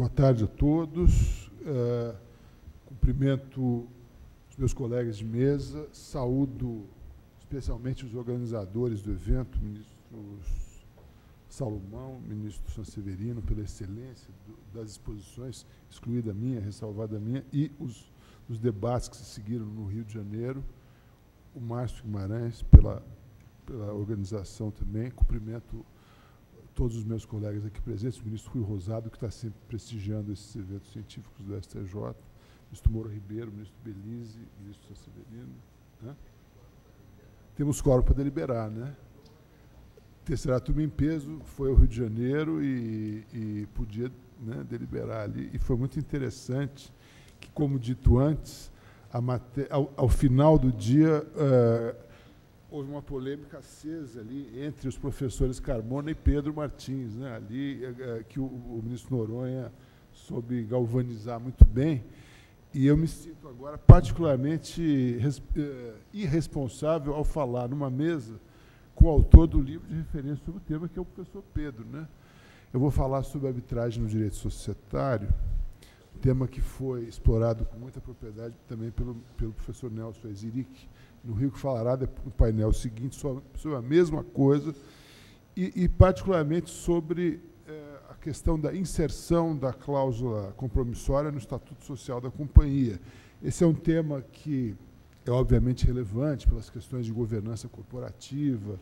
Boa tarde a todos. Cumprimento os meus colegas de mesa, saúdo especialmente os organizadores do evento, o ministro Salomão, o ministro Sanseverino, pela excelência das exposições, excluída a minha, ressalvada a minha, e os debates que se seguiram no Rio de Janeiro, o Márcio Guimarães, pela organização também. Cumprimento todos os meus colegas aqui presentes, o ministro Rui Rosado, que está sempre prestigiando esses eventos científicos do STJ, o ministro Moura Ribeiro, o ministro Belize, o ministro Sanseverino. Né? Temos quórum para deliberar, né? Terceira turma em peso foi ao Rio de Janeiro e podia, né, deliberar ali. E foi muito interessante que, como dito antes, ao final do dia, houve uma polêmica acesa ali entre os professores Carmona e Pedro Martins, né, ali, que o ministro Noronha soube galvanizar muito bem. E eu me sinto agora particularmente irresponsável ao falar numa mesa com o autor do livro de referência sobre o tema, que é o professor Pedro, né? Eu vou falar sobre arbitragem no direito societário, tema que foi explorado com muita propriedade também pelo professor Nelson Eziric, no Rio, que falará no painel seguinte sobre a mesma coisa, e particularmente sobre a questão da inserção da cláusula compromissória no Estatuto Social da Companhia. Esse é um tema que é obviamente relevante pelas questões de governança corporativa,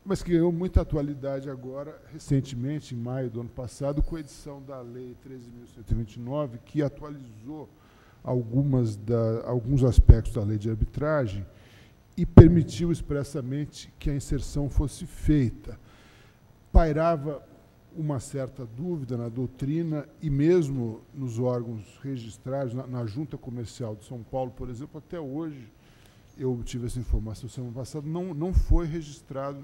mas que ganhou muita atualidade agora, recentemente, em maio do ano passado, com a edição da Lei 13.129, que atualizou alguns aspectos da lei de arbitragem e permitiu expressamente que a inserção fosse feita. Pairava uma certa dúvida na doutrina e mesmo nos órgãos registrados, na Junta Comercial de São Paulo, por exemplo, até hoje, eu tive essa informação semana passada, não foi registrado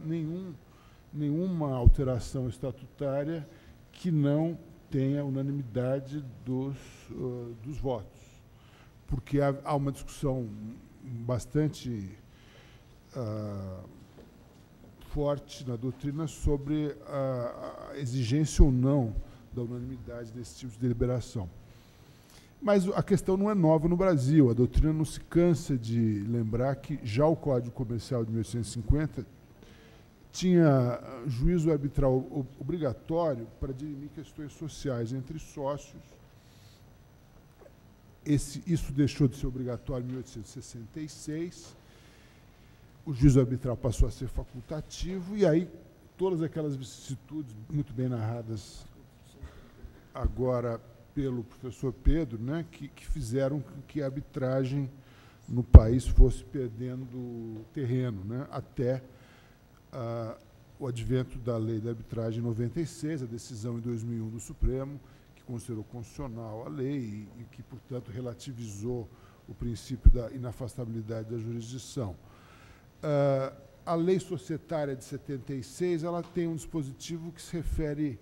nenhuma alteração estatutária que não tenha unanimidade dos votos, porque há uma discussão bastante forte na doutrina sobre a exigência ou não da unanimidade desse tipo de deliberação. Mas a questão não é nova no Brasil. A doutrina não se cansa de lembrar que já o Código Comercial de 1850 tinha juízo arbitral obrigatório para dirimir questões sociais entre sócios. Isso deixou de ser obrigatório em 1866. O juízo arbitral passou a ser facultativo, e aí todas aquelas vicissitudes muito bem narradas agora pelo professor Pedro, né, que fizeram com que a arbitragem no país fosse perdendo terreno, né, até o advento da lei da arbitragem em 96, a decisão em 2001 do Supremo, que considerou constitucional a lei e que, portanto, relativizou o princípio da inafastabilidade da jurisdição. A lei societária de 76, ela tem um dispositivo que se refere,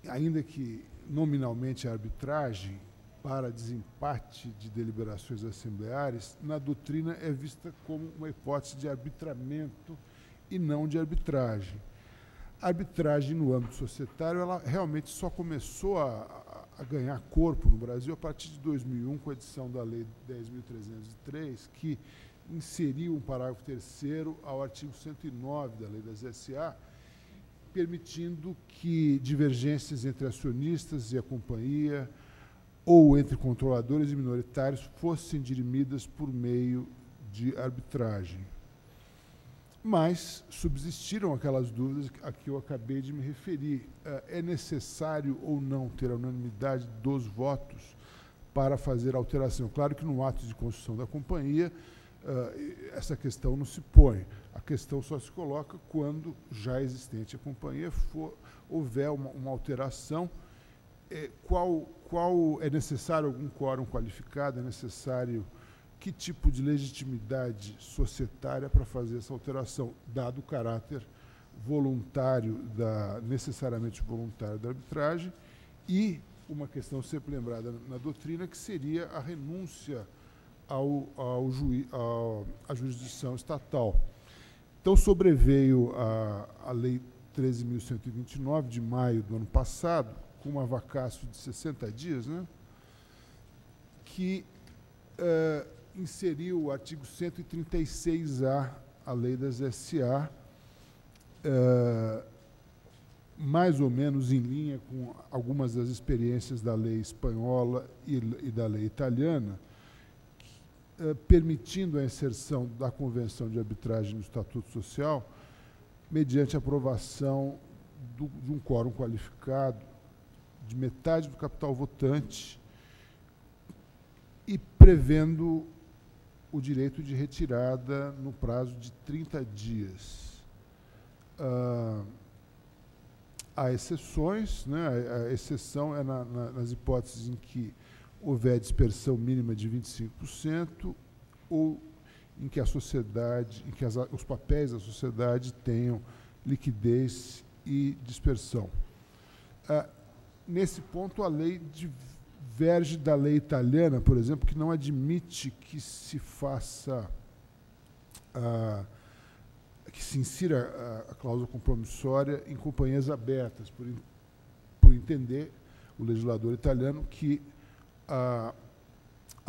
ainda que nominalmente à arbitragem, para desempate de deliberações assembleares, na doutrina é vista como uma hipótese de arbitramento e não de arbitragem. A arbitragem no âmbito societário, ela realmente só começou a ganhar corpo no Brasil a partir de 2001, com a edição da Lei 10.303, que inseriu um parágrafo 3º ao artigo 109 da Lei das SA, permitindo que divergências entre acionistas e a companhia ou entre controladores e minoritários fossem dirimidas por meio de arbitragem. Mas subsistiram aquelas dúvidas a que eu acabei de me referir. É necessário ou não ter a unanimidade dos votos para fazer a alteração? Claro que no ato de constituição da companhia essa questão não se põe. A questão só se coloca quando já existente a companhia houver uma alteração. Qual é necessário algum quórum qualificado? É necessário que tipo de legitimidade societária para fazer essa alteração, dado o caráter voluntário, necessariamente voluntário da arbitragem, e uma questão sempre lembrada na doutrina, que seria a renúncia à jurisdição estatal. Então, sobreveio a Lei 13.129, de maio do ano passado, com uma vacácio de 60 dias, né, que inseriu o artigo 136A, a lei das SA, mais ou menos em linha com algumas das experiências da lei espanhola e da lei italiana, permitindo a inserção da Convenção de Arbitragem no Estatuto Social mediante a aprovação de um quórum qualificado de metade do capital votante e prevendo o direito de retirada no prazo de 30 dias. Há exceções, né? A exceção é nas hipóteses em que houver dispersão mínima de 25% ou em que a sociedade, em que os papéis da sociedade tenham liquidez e dispersão. Nesse ponto, a lei diverge da lei italiana, por exemplo, que não admite que se faça, que se insira a cláusula compromissória em companhias abertas, por entender o legislador italiano que há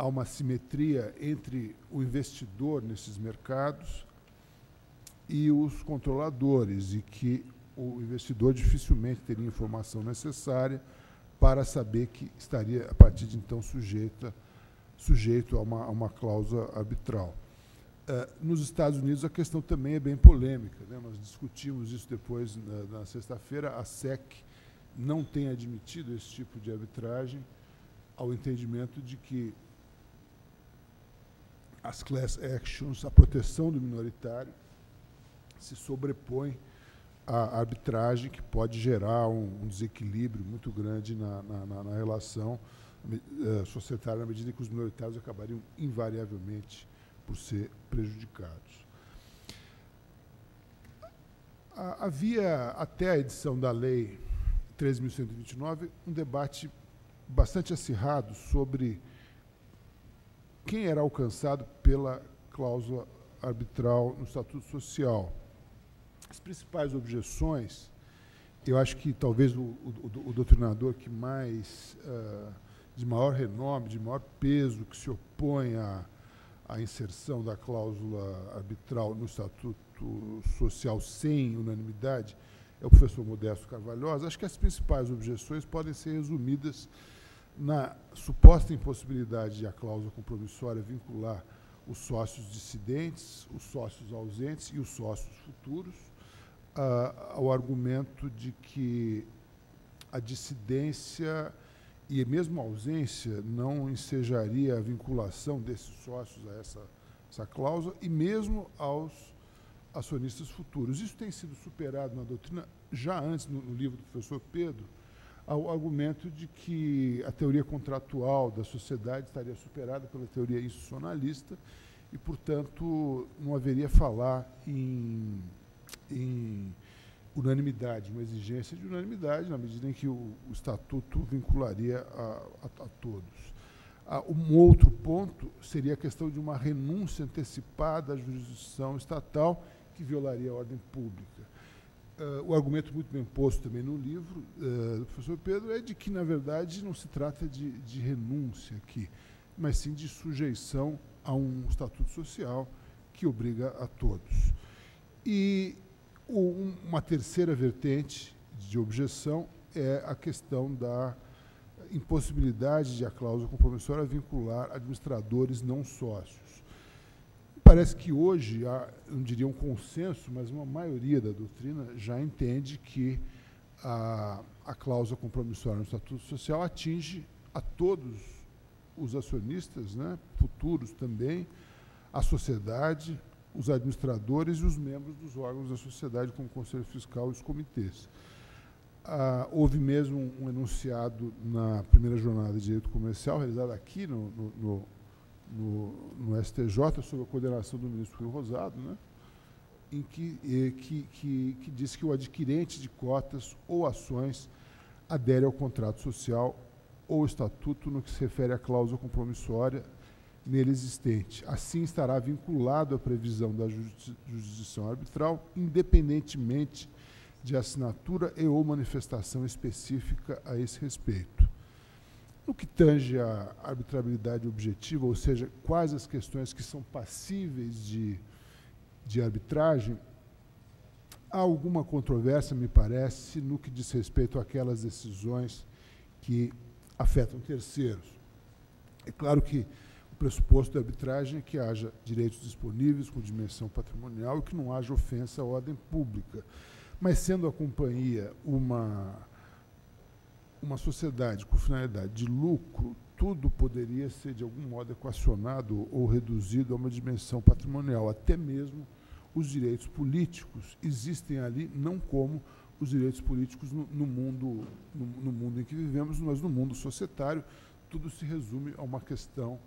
uma simetria entre o investidor nesses mercados e os controladores, e que o investidor dificilmente teria informação necessária para saber que estaria, a partir de então, sujeito a uma cláusula arbitral. Nos Estados Unidos, a questão também é bem polêmica, né? Nós discutimos isso depois, na sexta-feira. A SEC não tem admitido esse tipo de arbitragem, ao entendimento de que as class actions, a proteção do minoritário, se sobrepõe à arbitragem, que pode gerar um desequilíbrio muito grande na relação societária, na medida em que os minoritários acabariam invariavelmente por ser prejudicados. Havia, até a edição da Lei 13.129, um debate bastante acirrado sobre quem era alcançado pela cláusula arbitral no Estatuto Social. As principais objeções, eu acho que talvez o doutrinador que mais, de maior renome, de maior peso, que se opõe à inserção da cláusula arbitral no Estatuto Social sem unanimidade, é o professor Modesto Carvalhosa. Acho que as principais objeções podem ser resumidas na suposta impossibilidade de a cláusula compromissória vincular os sócios dissidentes, os sócios ausentes e os sócios futuros, ao argumento de que a dissidência e mesmo a ausência não ensejaria a vinculação desses sócios a essa cláusula e mesmo aos acionistas futuros. Isso tem sido superado na doutrina já antes, no livro do professor Pedro, ao argumento de que a teoria contratual da sociedade estaria superada pela teoria institucionalista e, portanto, não haveria falar em unanimidade, uma exigência de unanimidade, na medida em que o Estatuto vincularia a todos. Um outro ponto seria a questão de uma renúncia antecipada à jurisdição estatal que violaria a ordem pública. O argumento muito bem posto também no livro do professor Pedro é de que, na verdade, não se trata de renúncia aqui, mas sim de sujeição a um estatuto social que obriga a todos. E uma terceira vertente de objeção é a questão da impossibilidade de a cláusula compromissória vincular administradores não sócios. Parece que hoje há, não diria um consenso, mas uma maioria da doutrina já entende que a cláusula compromissória no Estatuto Social atinge a todos os acionistas, né, futuros também, a sociedade, os administradores e os membros dos órgãos da sociedade, como o Conselho Fiscal e os comitês. Houve mesmo um enunciado na primeira jornada de direito comercial, realizada aqui no STJ, sob a coordenação do ministro Rui Rosado, né, em que diz que o adquirente de cotas ou ações adere ao contrato social ou estatuto no que se refere à cláusula compromissória nele existente. Assim, estará vinculado à previsão da jurisdição arbitral, independentemente de assinatura e ou manifestação específica a esse respeito. No que tange à arbitrabilidade objetiva, ou seja, quais as questões que são passíveis de arbitragem, há alguma controvérsia, me parece, no que diz respeito àquelas decisões que afetam terceiros. É claro que o pressuposto da arbitragem é que haja direitos disponíveis com dimensão patrimonial e que não haja ofensa à ordem pública. Mas, sendo a companhia uma sociedade com finalidade de lucro, tudo poderia ser, de algum modo, equacionado ou reduzido a uma dimensão patrimonial. Até mesmo os direitos políticos existem ali, não como os direitos políticos no mundo em que vivemos, mas no mundo societário, tudo se resume a uma questão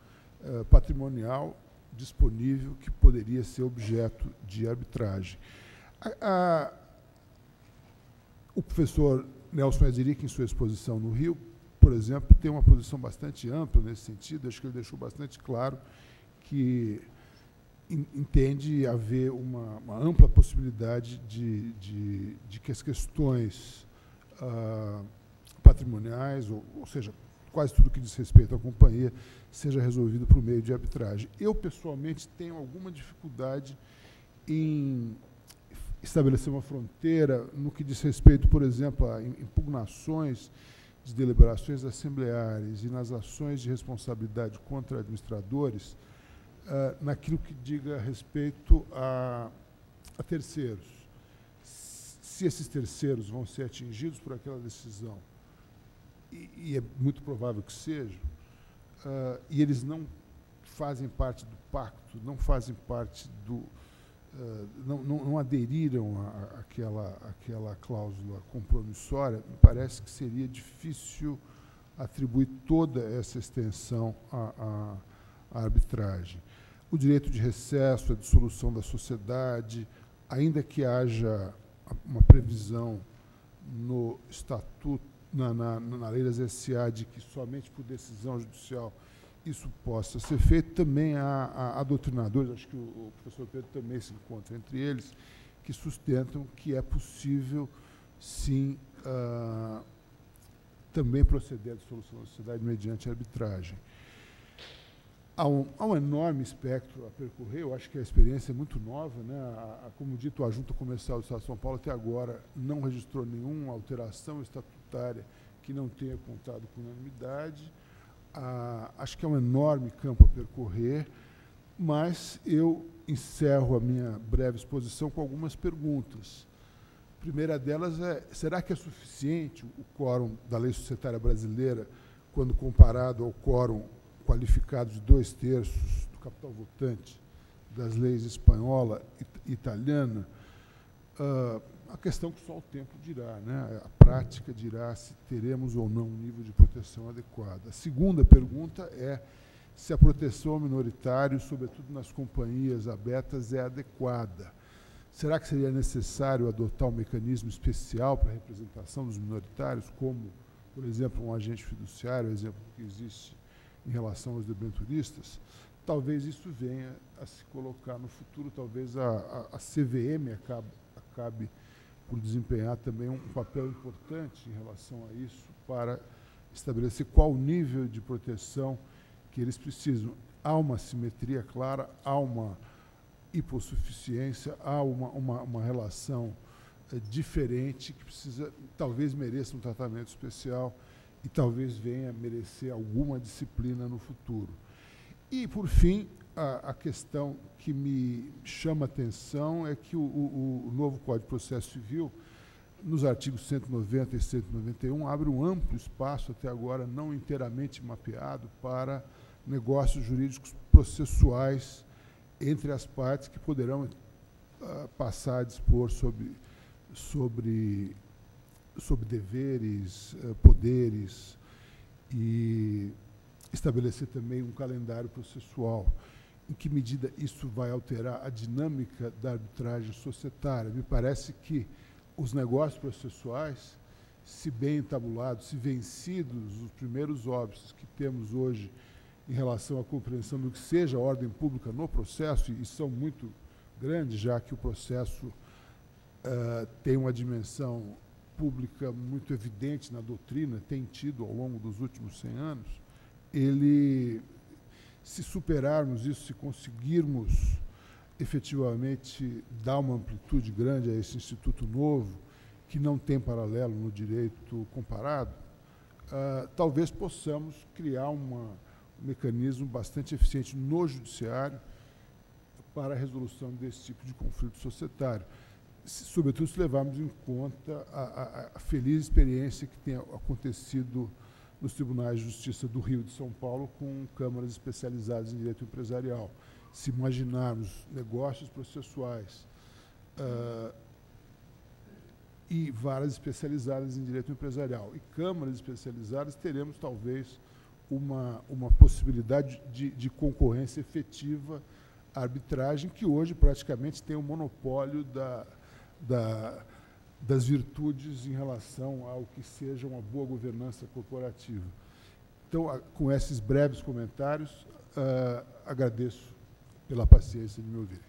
patrimonial disponível que poderia ser objeto de arbitragem. O professor Nelson Ederick, em sua exposição no Rio, por exemplo, tem uma posição bastante ampla nesse sentido. Acho que ele deixou bastante claro que entende haver uma ampla possibilidade de que as questões patrimoniais, ou seja, quase tudo que diz respeito à companhia, seja resolvido por meio de arbitragem. Eu, pessoalmente, tenho alguma dificuldade em estabelecer uma fronteira no que diz respeito, por exemplo, a impugnações de deliberações assembleares e nas ações de responsabilidade contra administradores, naquilo que diga respeito a terceiros. Se esses terceiros vão ser atingidos por aquela decisão, e é muito provável que sejam, e eles não fazem parte do pacto, não fazem parte do... não aderiram àquela cláusula compromissória, me parece que seria difícil atribuir toda essa extensão à arbitragem. O direito de recesso, a dissolução da sociedade, ainda que haja uma previsão no estatuto, na lei das SA, de que somente por decisão judicial isso possa ser feito, também há doutrinadores, acho que o professor Pedro também se encontra entre eles, que sustentam que é possível, sim, também proceder à dissolução da sociedade mediante arbitragem. Há um enorme espectro a percorrer. Eu acho que a experiência é muito nova, né? Como dito, a Junta Comercial do Estado de São Paulo até agora não registrou nenhuma alteração estatutária que não tenha contado com unanimidade. Acho que é um enorme campo a percorrer, mas eu encerro a minha breve exposição com algumas perguntas. A primeira delas é: será que é suficiente o quórum da lei societária brasileira quando comparado ao quórum qualificado de 2/3 do capital votante das leis espanhola e italiana? A questão que só o tempo dirá, né? A prática dirá se teremos ou não um nível de proteção adequado. A segunda pergunta é se a proteção ao minoritário, sobretudo nas companhias abertas, é adequada. Será que seria necessário adotar um mecanismo especial para a representação dos minoritários, como, por exemplo, um agente fiduciário, exemplo que existe em relação aos debenturistas? Talvez isso venha a se colocar no futuro, talvez a CVM acabe por desempenhar também um papel importante em relação a isso, para estabelecer qual o nível de proteção que eles precisam. Há uma simetria clara, há uma hipossuficiência, há uma relação diferente que precisa, talvez mereça um tratamento especial e talvez venha a merecer alguma disciplina no futuro. E, por fim, a questão que me chama a atenção é que o novo Código de Processo Civil, nos artigos 190 e 191, abre um amplo espaço, até agora não inteiramente mapeado, para negócios jurídicos processuais entre as partes, que poderão passar a dispor sobre deveres, poderes, e estabelecer também um calendário processual. Em que medida isso vai alterar a dinâmica da arbitragem societária? Me parece que os negócios processuais, se bem entabulados, se vencidos os primeiros óbices que temos hoje em relação à compreensão do que seja a ordem pública no processo, e são muito grandes, já que o processo tem uma dimensão pública muito evidente na doutrina, tem tido ao longo dos últimos 100 anos, se superarmos isso, se conseguirmos efetivamente dar uma amplitude grande a esse instituto novo, que não tem paralelo no direito comparado, talvez possamos criar um mecanismo bastante eficiente no judiciário para a resolução desse tipo de conflito societário, sobretudo se levarmos em conta a feliz experiência que tem acontecido nos tribunais de justiça do Rio e de São Paulo com câmaras especializadas em direito empresarial. Se imaginarmos negócios processuais e varas especializadas em direito empresarial e câmaras especializadas, teremos talvez uma possibilidade de concorrência efetiva à arbitragem, que hoje praticamente tem o monopólio das virtudes em relação ao que seja uma boa governança corporativa. Então, com esses breves comentários, agradeço pela paciência de me ouvir.